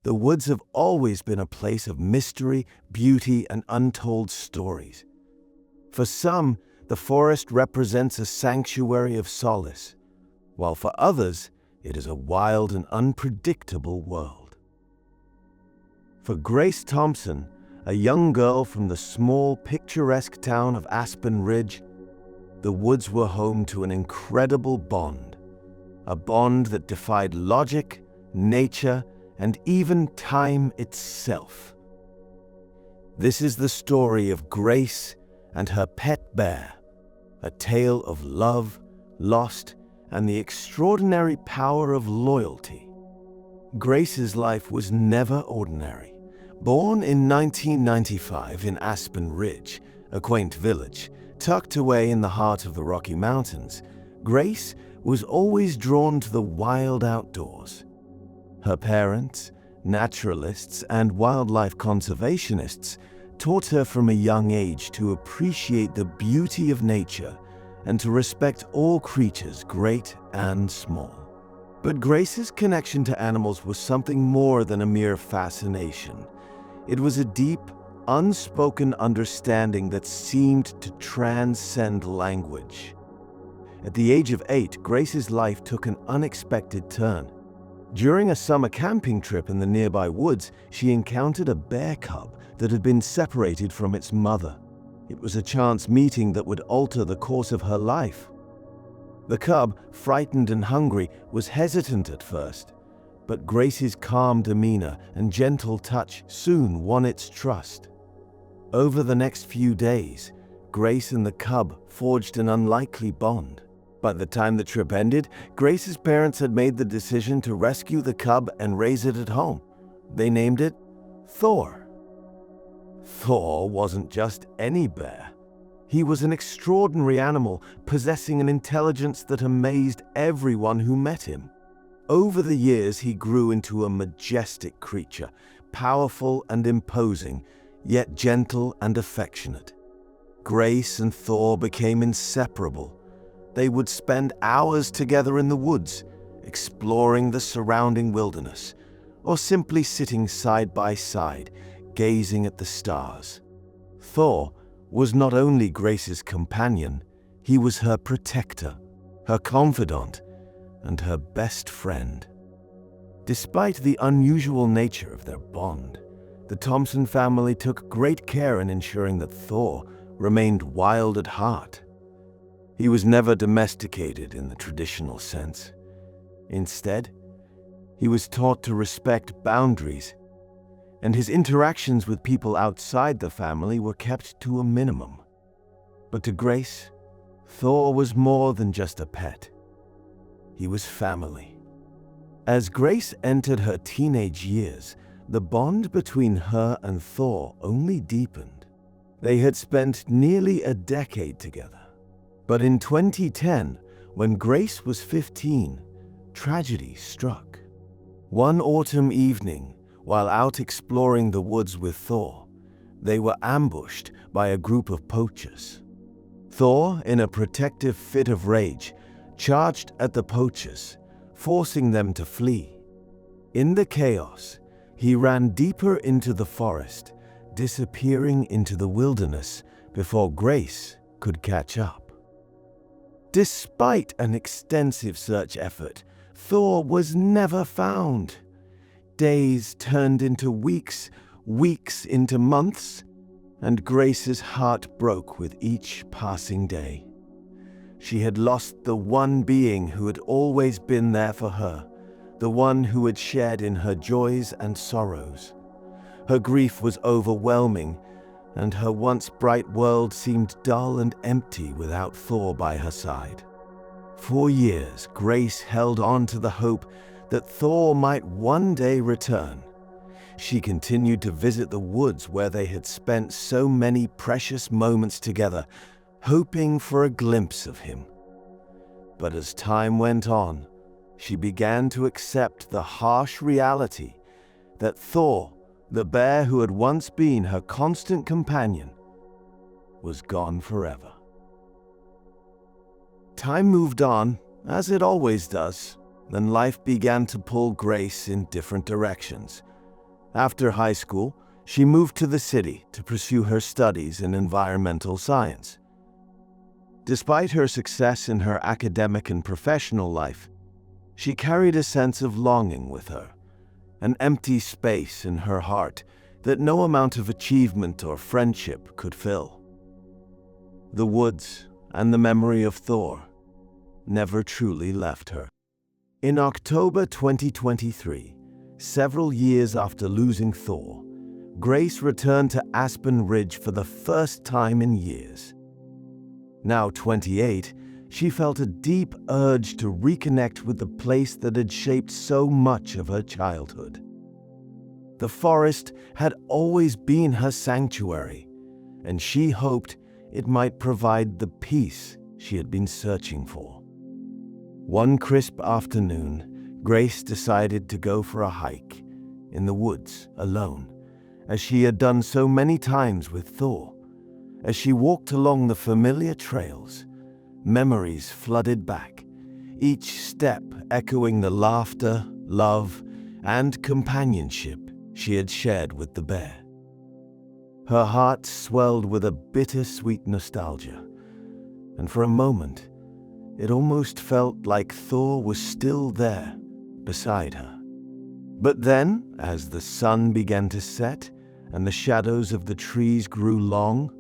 The woods have always been a place of mystery, beauty, and untold stories. For some, the forest represents a sanctuary of solace, while for others, it is a wild and unpredictable world. For Grace Thompson, a young girl from the small, picturesque town of Aspen Ridge, the woods were home to an incredible bond, a bond that defied logic, nature, and even time itself. This is the story of Grace and her pet bear, a tale of love, loss, and the extraordinary power of loyalty. Grace's life was never ordinary. Born in 1995 in Aspen Ridge, a quaint village tucked away in the heart of the Rocky Mountains, Grace was always drawn to the wild outdoors. Her parents, naturalists, and wildlife conservationists taught her from a young age to appreciate the beauty of nature and to respect all creatures, great and small. But Grace's connection to animals was something more than a mere fascination. It was a deep, unspoken understanding that seemed to transcend language. At the age of 8, Grace's life took an unexpected turn. During a summer camping trip in the nearby woods, she encountered a bear cub that had been separated from its mother. It was a chance meeting that would alter the course of her life. The cub, frightened and hungry, was hesitant at first, but Grace's calm demeanor and gentle touch soon won its trust. Over the next few days, Grace and the cub forged an unlikely bond. By the time the trip ended, Grace's parents had made the decision to rescue the cub and raise it at home. They named it Thor. Thor wasn't just any bear. He was an extraordinary animal, possessing an intelligence that amazed everyone who met him. Over the years, he grew into a majestic creature, powerful and imposing, yet gentle and affectionate. Grace and Thor became inseparable. They would spend hours together in the woods, exploring the surrounding wilderness, or simply sitting side by side, gazing at the stars. Thor was not only Grace's companion, he was her protector, her confidant, and her best friend. Despite the unusual nature of their bond, the Thompson family took great care in ensuring that Thor remained wild at heart. He was never domesticated in the traditional sense. Instead, he was taught to respect boundaries, and his interactions with people outside the family were kept to a minimum. But to Grace, Thor was more than just a pet. He was family. As Grace entered her teenage years, the bond between her and Thor only deepened. They had spent nearly a decade together. But in 2010, when Grace was 15, tragedy struck. One autumn evening, while out exploring the woods with Thor, they were ambushed by a group of poachers. Thor, in a protective fit of rage, charged at the poachers, forcing them to flee. In the chaos, he ran deeper into the forest, disappearing into the wilderness before Grace could catch up. Despite an extensive search effort, Thor was never found. Days turned into weeks, weeks into months, and Grace's heart broke with each passing day. She had lost the one being who had always been there for her, the one who had shared in her joys and sorrows. Her grief was overwhelming, and her once bright world seemed dull and empty without Thor by her side. For years, Grace held on to the hope that Thor might one day return. She continued to visit the woods where they had spent so many precious moments together, hoping for a glimpse of him. But as time went on, she began to accept the harsh reality that Thor, the bear who had once been her constant companion, was gone forever. Time moved on, as it always does, and life began to pull Grace in different directions. After high school, she moved to the city to pursue her studies in environmental science. Despite her success in her academic and professional life, she carried a sense of longing with her, an empty space in her heart that no amount of achievement or friendship could fill. The woods and the memory of Thor never truly left her. In October 2023, several years after losing Thor, Grace returned to Aspen Ridge for the first time in years. Now 28, she felt a deep urge to reconnect with the place that had shaped so much of her childhood. The forest had always been her sanctuary, and she hoped it might provide the peace she had been searching for. One crisp afternoon, Grace decided to go for a hike in the woods alone, as she had done so many times with Thor. As she walked along the familiar trails, memories flooded back, each step echoing the laughter, love, and companionship she had shared with the bear. Her heart swelled with a bittersweet nostalgia, and for a moment, it almost felt like Thor was still there, beside her. But then, as the sun began to set and the shadows of the trees grew long,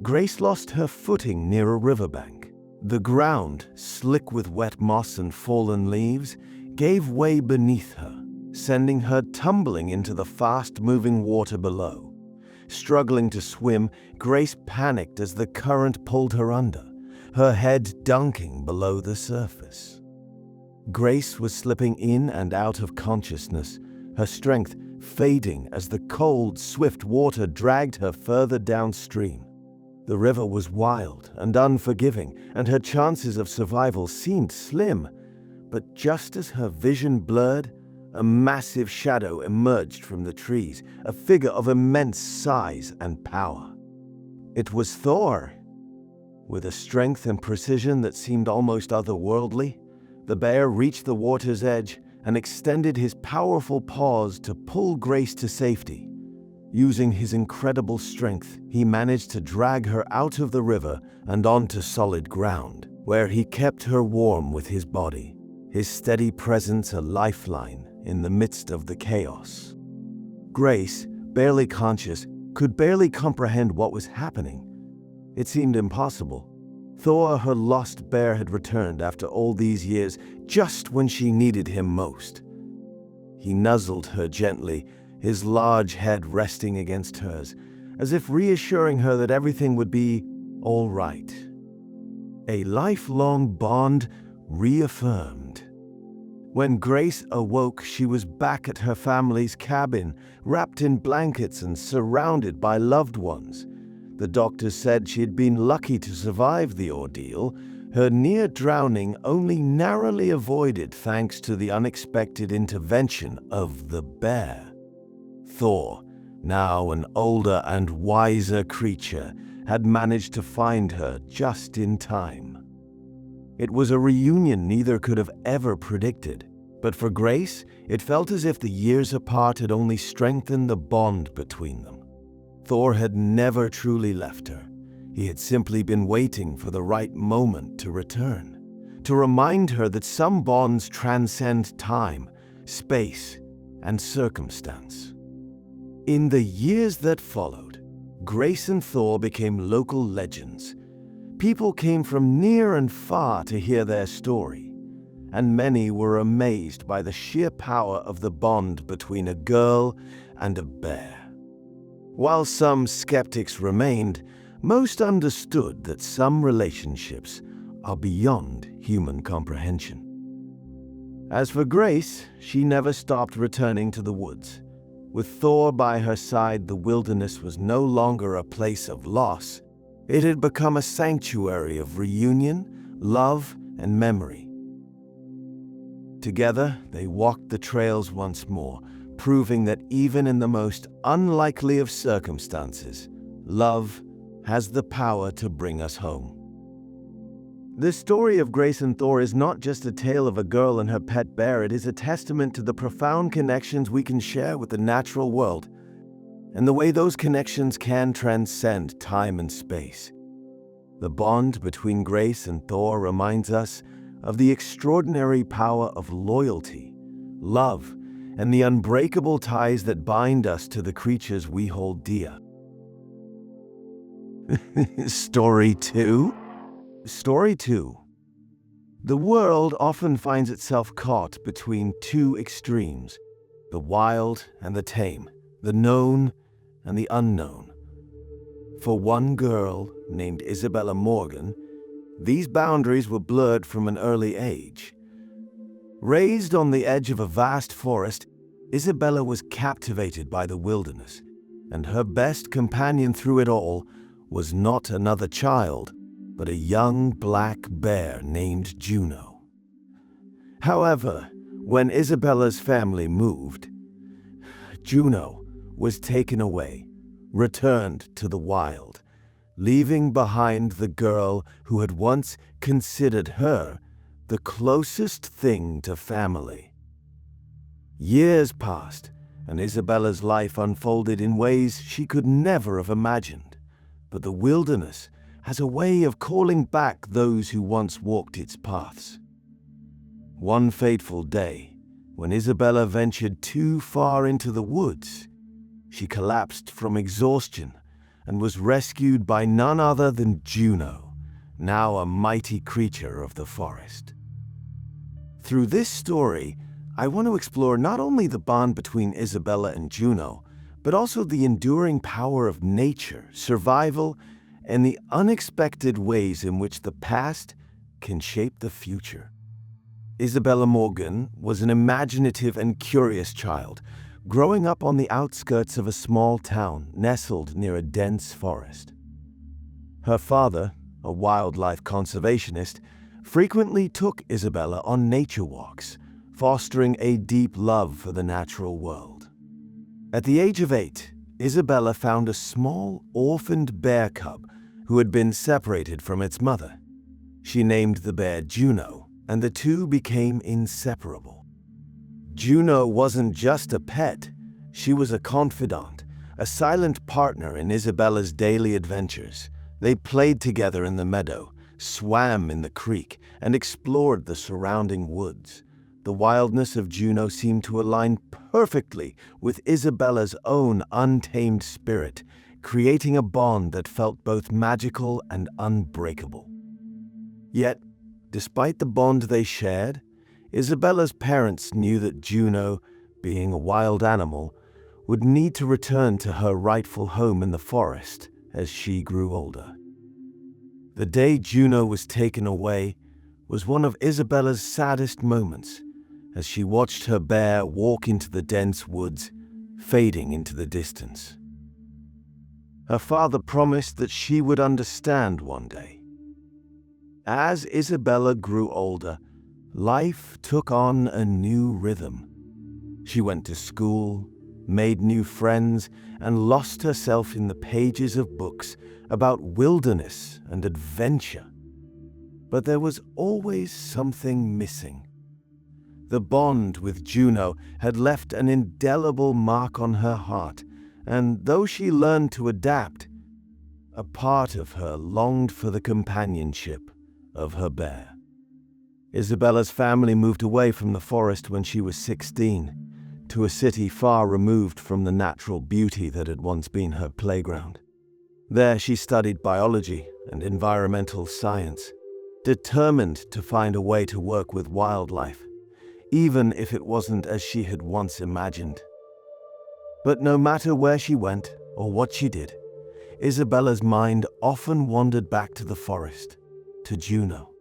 Grace lost her footing near a riverbank. The ground, slick with wet moss and fallen leaves, gave way beneath her, sending her tumbling into the fast-moving water below. Struggling to swim, Grace panicked as the current pulled her under, her head dunking below the surface. Grace was slipping in and out of consciousness, her strength fading as the cold, swift water dragged her further downstream. The river was wild and unforgiving, and her chances of survival seemed slim. But just as her vision blurred, a massive shadow emerged from the trees, a figure of immense size and power. It was Thor. With a strength and precision that seemed almost otherworldly, the bear reached the water's edge and extended his powerful paws to pull Grace to safety. Using his incredible strength, he managed to drag her out of the river and onto solid ground, where he kept her warm with his body, his steady presence a lifeline in the midst of the chaos. Grace, barely conscious, could barely comprehend what was happening. It seemed impossible. Thor, her lost bear, had returned after all these years, just when she needed him most. He nuzzled her gently, his large head resting against hers, as if reassuring her that everything would be all right. A lifelong bond reaffirmed. When Grace awoke, she was back at her family's cabin, wrapped in blankets and surrounded by loved ones. The doctors said she had been lucky to survive the ordeal, her near drowning only narrowly avoided thanks to the unexpected intervention of the bear. Thor, now an older and wiser creature, had managed to find her just in time. It was a reunion neither could have ever predicted, but for Grace, it felt as if the years apart had only strengthened the bond between them. Thor had never truly left her. He had simply been waiting for the right moment to return, to remind her that some bonds transcend time, space, and circumstance. In the years that followed, Grace and Thor became local legends. People came from near and far to hear their story, and many were amazed by the sheer power of the bond between a girl and a bear. While some skeptics remained, most understood that some relationships are beyond human comprehension. As for Grace, she never stopped returning to the woods. With Thor by her side, the wilderness was no longer a place of loss. It had become a sanctuary of reunion, love, and memory. Together, they walked the trails once more, proving that even in the most unlikely of circumstances, love has the power to bring us home. The story of Grace and Thor is not just a tale of a girl and her pet bear, it is a testament to the profound connections we can share with the natural world, and the way those connections can transcend time and space. The bond between Grace and Thor reminds us of the extraordinary power of loyalty, love, and the unbreakable ties that bind us to the creatures we hold dear. Story 2? Story 2. The world often finds itself caught between two extremes, the wild and the tame, the known and the unknown. For one girl, named Isabella Morgan, these boundaries were blurred from an early age. Raised on the edge of a vast forest, Isabella was captivated by the wilderness, and her best companion through it all was not another child, but a young black bear named Juno. However, when Isabella's family moved, Juno was taken away, returned to the wild, leaving behind the girl who had once considered her the closest thing to family. Years passed, and Isabella's life unfolded in ways she could never have imagined. But the wilderness has a way of calling back those who once walked its paths. One fateful day, when Isabella ventured too far into the woods, she collapsed from exhaustion and was rescued by none other than Juno, now a mighty creature of the forest. Through this story, I want to explore not only the bond between Isabella and Juno, but also the enduring power of nature, survival, and the unexpected ways in which the past can shape the future. Isabella Morgan was an imaginative and curious child, growing up on the outskirts of a small town nestled near a dense forest. Her father, a wildlife conservationist, frequently took Isabella on nature walks, fostering a deep love for the natural world. At the age of 8, Isabella found a small, orphaned bear cub who had been separated from its mother. She named the bear Juno, and the two became inseparable. Juno wasn't just a pet, she was a confidant, a silent partner in Isabella's daily adventures. They played together in the meadow, swam in the creek, and explored the surrounding woods. The wildness of Juno seemed to align perfectly with Isabella's own untamed spirit, creating a bond that felt both magical and unbreakable. Yet, despite the bond they shared, Isabella's parents knew that Juno, being a wild animal, would need to return to her rightful home in the forest as she grew older. The day Juno was taken away was one of Isabella's saddest moments, as she watched her bear walk into the dense woods, fading into the distance. Her father promised that she would understand one day. As Isabella grew older, life took on a new rhythm. She went to school, made new friends, and lost herself in the pages of books about wilderness and adventure. But there was always something missing. The bond with Juno had left an indelible mark on her heart, and though she learned to adapt, a part of her longed for the companionship of her bear. Isabella's family moved away from the forest when she was 16, to a city far removed from the natural beauty that had once been her playground. There she studied biology and environmental science, determined to find a way to work with wildlife, even if it wasn't as she had once imagined. But no matter where she went or what she did, Isabella's mind often wandered back to the forest, to Juno.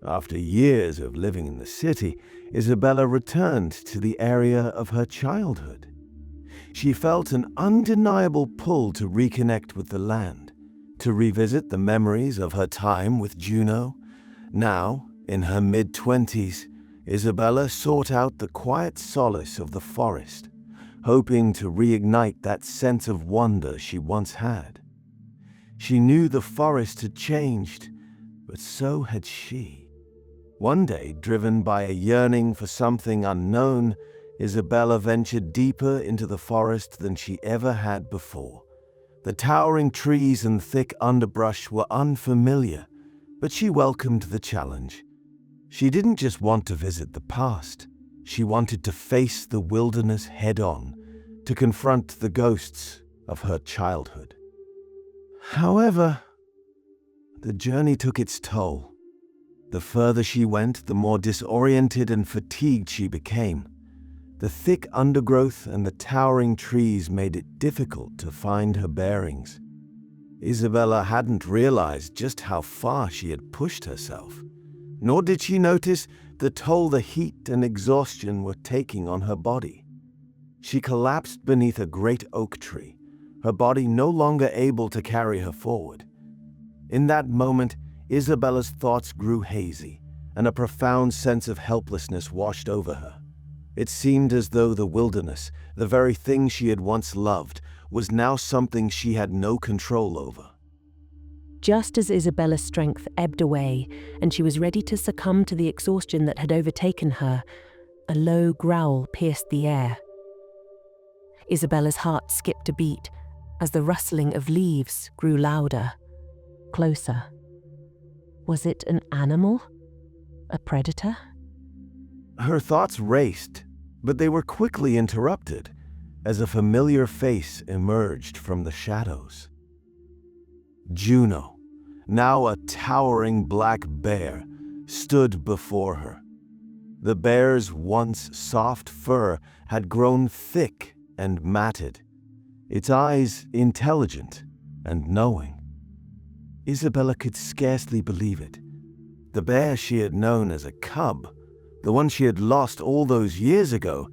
After years of living in the city, Isabella returned to the area of her childhood. She felt an undeniable pull to reconnect with the land, to revisit the memories of her time with Juno. Now, in her mid-20s, Isabella sought out the quiet solace of the forest, hoping to reignite that sense of wonder she once had. She knew the forest had changed, but so had she. One day, driven by a yearning for something unknown, Isabella ventured deeper into the forest than she ever had before. The towering trees and thick underbrush were unfamiliar, but she welcomed the challenge. She didn't just want to visit the past. She wanted to face the wilderness head-on, to confront the ghosts of her childhood. However, the journey took its toll. The further she went, the more disoriented and fatigued she became. The thick undergrowth and the towering trees made it difficult to find her bearings. Isabella hadn't realized just how far she had pushed herself, nor did she notice the toll the heat and exhaustion were taking on her body. She collapsed beneath a great oak tree, her body no longer able to carry her forward. In that moment, Isabella's thoughts grew hazy, and a profound sense of helplessness washed over her. It seemed as though the wilderness, the very thing she had once loved, was now something she had no control over. Just as Isabella's strength ebbed away and she was ready to succumb to the exhaustion that had overtaken her, a low growl pierced the air. Isabella's heart skipped a beat as the rustling of leaves grew louder, closer. Was it an animal? A predator? Her thoughts raced, but they were quickly interrupted as a familiar face emerged from the shadows. Juno, now a towering black bear, stood before her. The bear's once soft fur had grown thick and matted, its eyes intelligent and knowing. Isabella could scarcely believe it. The bear she had known as a cub, the one she had lost all those years ago,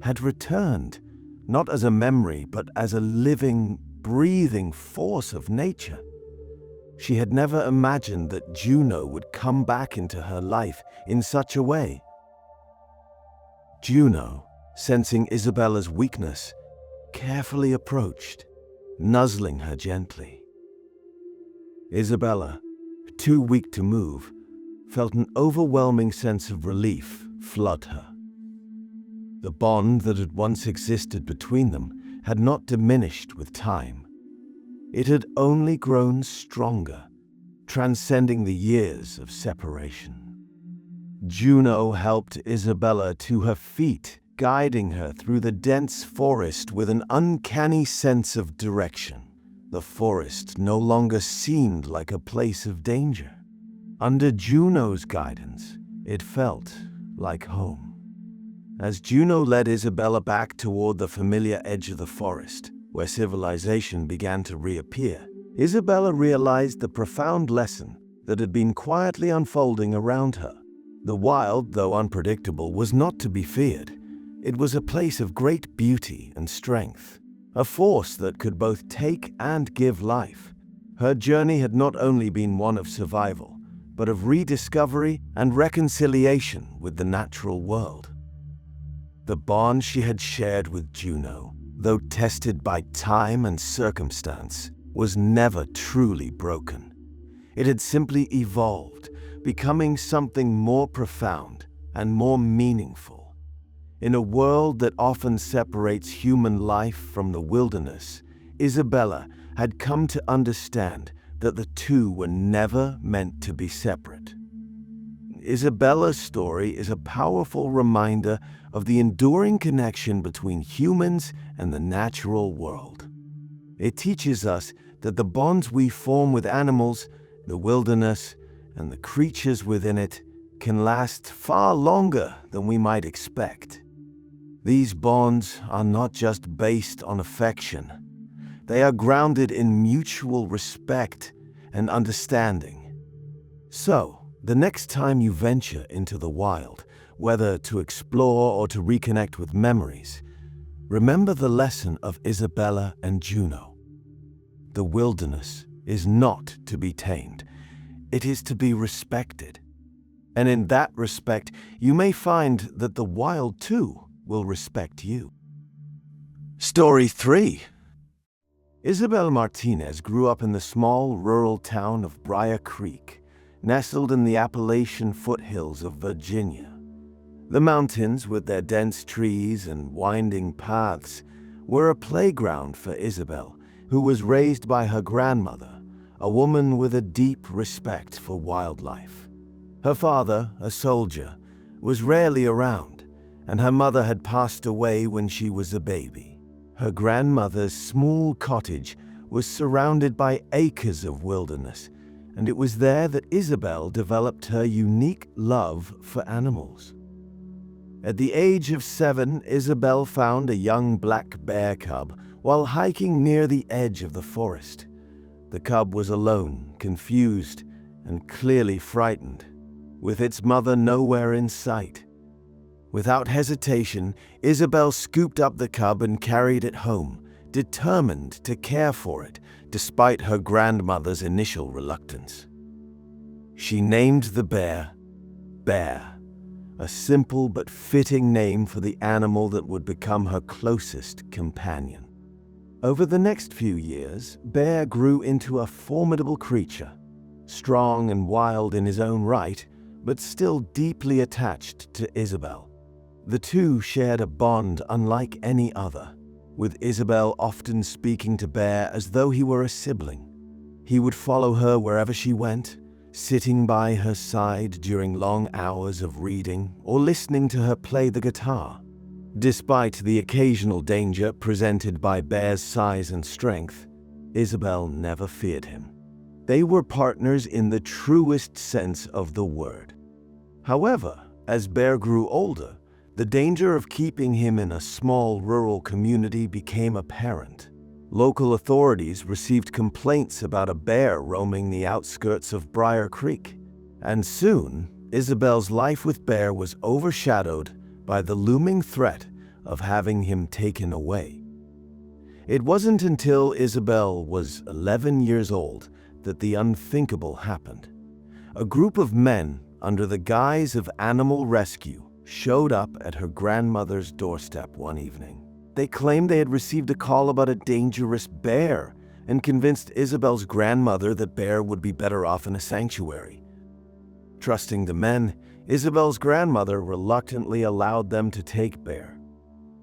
had returned, not as a memory, but as a living, breathing force of nature. She had never imagined that Juno would come back into her life in such a way. Juno, sensing Isabella's weakness, carefully approached, nuzzling her gently. Isabella, too weak to move, felt an overwhelming sense of relief flood her. The bond that had once existed between them had not diminished with time. It had only grown stronger, transcending the years of separation. Juno helped Isabella to her feet, guiding her through the dense forest with an uncanny sense of direction. The forest no longer seemed like a place of danger. Under Juno's guidance, it felt like home. As Juno led Isabella back toward the familiar edge of the forest, where civilization began to reappear, Isabella realized the profound lesson that had been quietly unfolding around her. The wild, though unpredictable, was not to be feared. It was a place of great beauty and strength, a force that could both take and give life. Her journey had not only been one of survival, but of rediscovery and reconciliation with the natural world. The bond she had shared with Juno, though tested by time and circumstance, was never truly broken. It had simply evolved, becoming something more profound and more meaningful. In a world that often separates human life from the wilderness, Isabella had come to understand that the two were never meant to be separate. Isabella's story is a powerful reminder of the enduring connection between humans and the natural world. It teaches us that the bonds we form with animals, the wilderness, and the creatures within it can last far longer than we might expect. These bonds are not just based on affection. They are grounded in mutual respect and understanding. So, the next time you venture into the wild, whether to explore or to reconnect with memories, remember the lesson of Isabella and Juno. The wilderness is not to be tamed. It is to be respected. And in that respect, you may find that the wild too will respect you. Story 3. Isabel Martinez grew up in the small rural town of Briar Creek, nestled in the Appalachian foothills of Virginia. The mountains, with their dense trees and winding paths, were a playground for Isabel, who was raised by her grandmother, a woman with a deep respect for wildlife. Her father, a soldier, was rarely around, and her mother had passed away when she was a baby. Her grandmother's small cottage was surrounded by acres of wilderness, and it was there that Isabel developed her unique love for animals. At the age of 7, Isabel found a young black bear cub while hiking near the edge of the forest. The cub was alone, confused, and clearly frightened, with its mother nowhere in sight. Without hesitation, Isabel scooped up the cub and carried it home, determined to care for it, despite her grandmother's initial reluctance. She named the bear Bear, a simple but fitting name for the animal that would become her closest companion. Over the next few years, Bear grew into a formidable creature, strong and wild in his own right, but still deeply attached to Isabel. The two shared a bond unlike any other, with Isabel often speaking to Bear as though he were a sibling. He would follow her wherever she went, sitting by her side during long hours of reading or listening to her play the guitar. Despite the occasional danger presented by Bear's size and strength, Isabel never feared him. They were partners in the truest sense of the word. However, as Bear grew older, the danger of keeping him in a small rural community became apparent. Local authorities received complaints about a bear roaming the outskirts of Briar Creek, and soon Isabel's life with Bear was overshadowed by the looming threat of having him taken away. It wasn't until Isabel was 11 years old that the unthinkable happened. A group of men, under the guise of animal rescue, showed up at her grandmother's doorstep one evening. They claimed they had received a call about a dangerous bear and convinced Isabel's grandmother that Bear would be better off in a sanctuary. Trusting the men, Isabel's grandmother reluctantly allowed them to take Bear.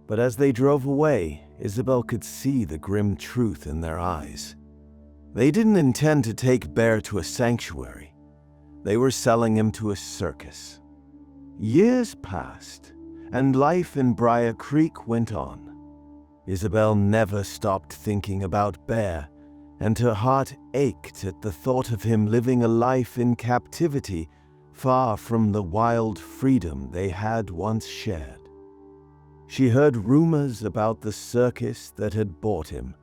But as they drove away, Isabel could see the grim truth in their eyes. They didn't intend to take Bear to a sanctuary. They were selling him to a circus. Years passed, and life in Briar Creek went on. Isabel never stopped thinking about Bear, and her heart ached at the thought of him living a life in captivity, far from the wild freedom they had once shared. She heard rumors about the circus that had bought him,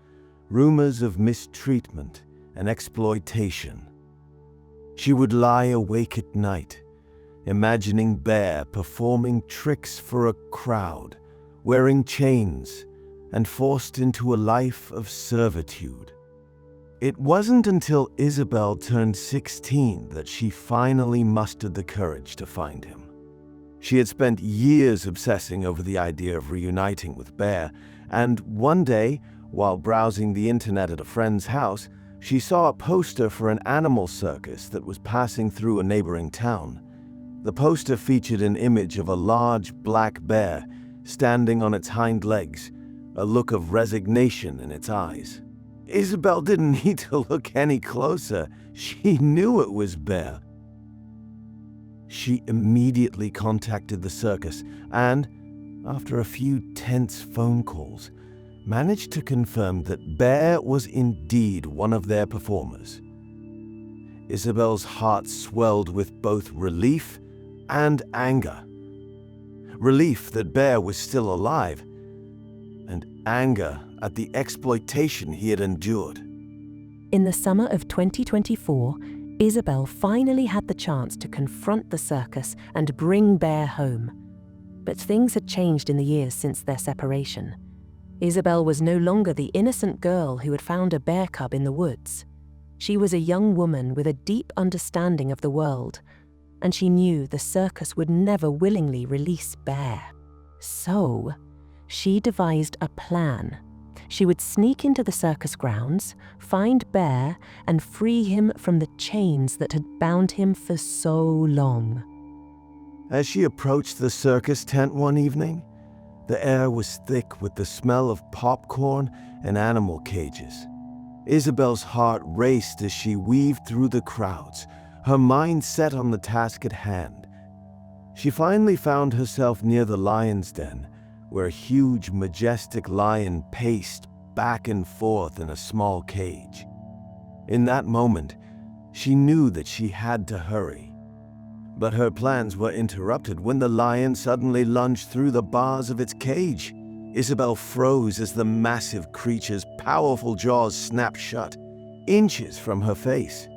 rumors of mistreatment and exploitation. She would lie awake at night, imagining Bear performing tricks for a crowd, wearing chains, and forced into a life of servitude. It wasn't until Isabel turned 16 that she finally mustered the courage to find him. She had spent years obsessing over the idea of reuniting with Bear, and one day, while browsing the internet at a friend's house, she saw a poster for an animal circus that was passing through a neighboring town. The poster featured an image of a large black bear standing on its hind legs, a look of resignation in its eyes. Isabel didn't need to look any closer. She knew it was Bear. She immediately contacted the circus and, after a few tense phone calls, managed to confirm that Bear was indeed one of their performers. Isabel's heart swelled with both relief and anger. Relief that Bear was still alive, and anger at the exploitation he had endured. In the summer of 2024, Isabel finally had the chance to confront the circus and bring Bear home. But things had changed in the years since their separation. Isabel was no longer the innocent girl who had found a bear cub in the woods. She was a young woman with a deep understanding of the world, and she knew the circus would never willingly release Bear. So, she devised a plan. She would sneak into the circus grounds, find Bear, and free him from the chains that had bound him for so long. As she approached the circus tent one evening, the air was thick with the smell of popcorn and animal cages. Isabel's heart raced as she weaved through the crowds, her mind set on the task at hand. She finally found herself near the lion's den, where a huge, majestic lion paced back and forth in a small cage. In that moment, she knew that she had to hurry. But her plans were interrupted when the lion suddenly lunged through the bars of its cage. Isabel froze as the massive creature's powerful jaws snapped shut, inches from her face.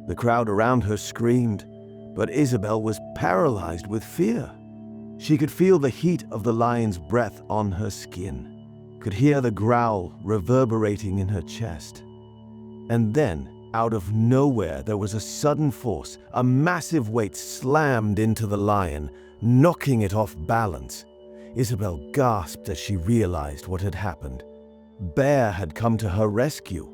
The crowd around her screamed, but Isabel was paralyzed with fear. She could feel the heat of the lion's breath on her skin, could hear the growl reverberating in her chest. And then, out of nowhere, there was a sudden force. A massive weight slammed into the lion, knocking it off balance. Isabel gasped as she realized what had happened. Bear had come to her rescue.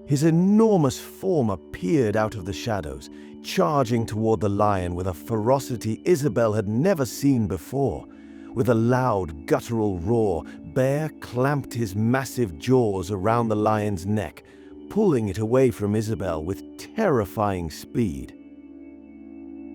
His enormous form appeared out of the shadows, charging toward the lion with a ferocity Isabel had never seen before. With a loud, guttural roar, Bear clamped his massive jaws around the lion's neck, pulling it away from Isabel with terrifying speed.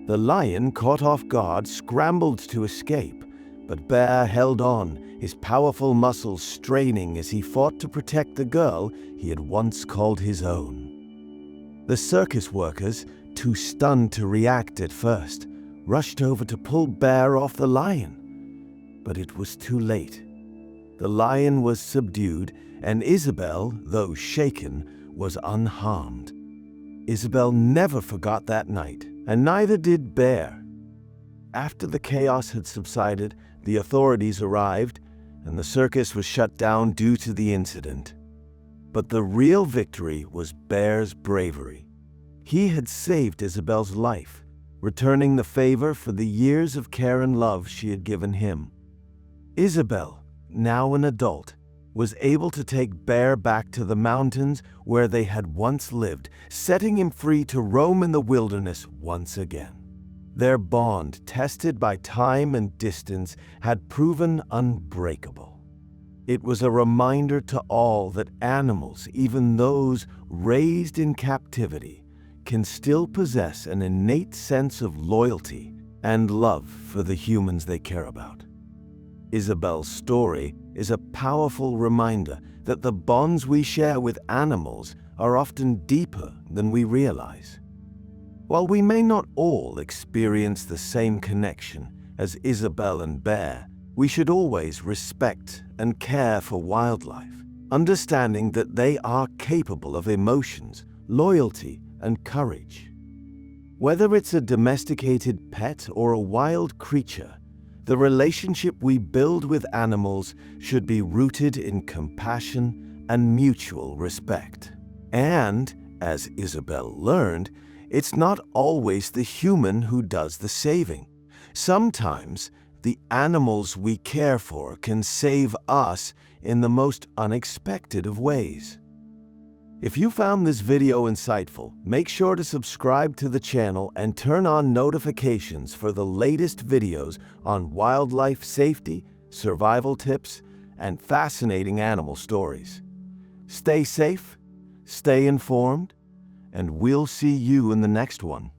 The lion, caught off guard, scrambled to escape, but Bear held on, his powerful muscles straining as he fought to protect the girl he had once called his own. The circus workers, too stunned to react at first, rushed over to pull Bear off the lion. But it was too late. The lion was subdued, and Isabel, though shaken, was unharmed. Isabel never forgot that night, and neither did Bear. After the chaos had subsided, the authorities arrived, and the circus was shut down due to the incident. But the real victory was Bear's bravery. He had saved Isabel's life, returning the favor for the years of care and love she had given him. Isabel, now an adult, was able to take Bear back to the mountains where they had once lived, setting him free to roam in the wilderness once again. Their bond, tested by time and distance, had proven unbreakable. It was a reminder to all that animals, even those raised in captivity, can still possess an innate sense of loyalty and love for the humans they care about. Isabel's story is a powerful reminder that the bonds we share with animals are often deeper than we realize. While we may not all experience the same connection as Isabel and Bear, we should always respect and care for wildlife, understanding that they are capable of emotions, loyalty, and courage. Whether it's a domesticated pet or a wild creature, the relationship we build with animals should be rooted in compassion and mutual respect. And, as Isabel learned, it's not always the human who does the saving. Sometimes, the animals we care for can save us in the most unexpected of ways. If you found this video insightful, make sure to subscribe to the channel and turn on notifications for the latest videos on wildlife safety, survival tips, and fascinating animal stories. Stay safe, stay informed, and we'll see you in the next one.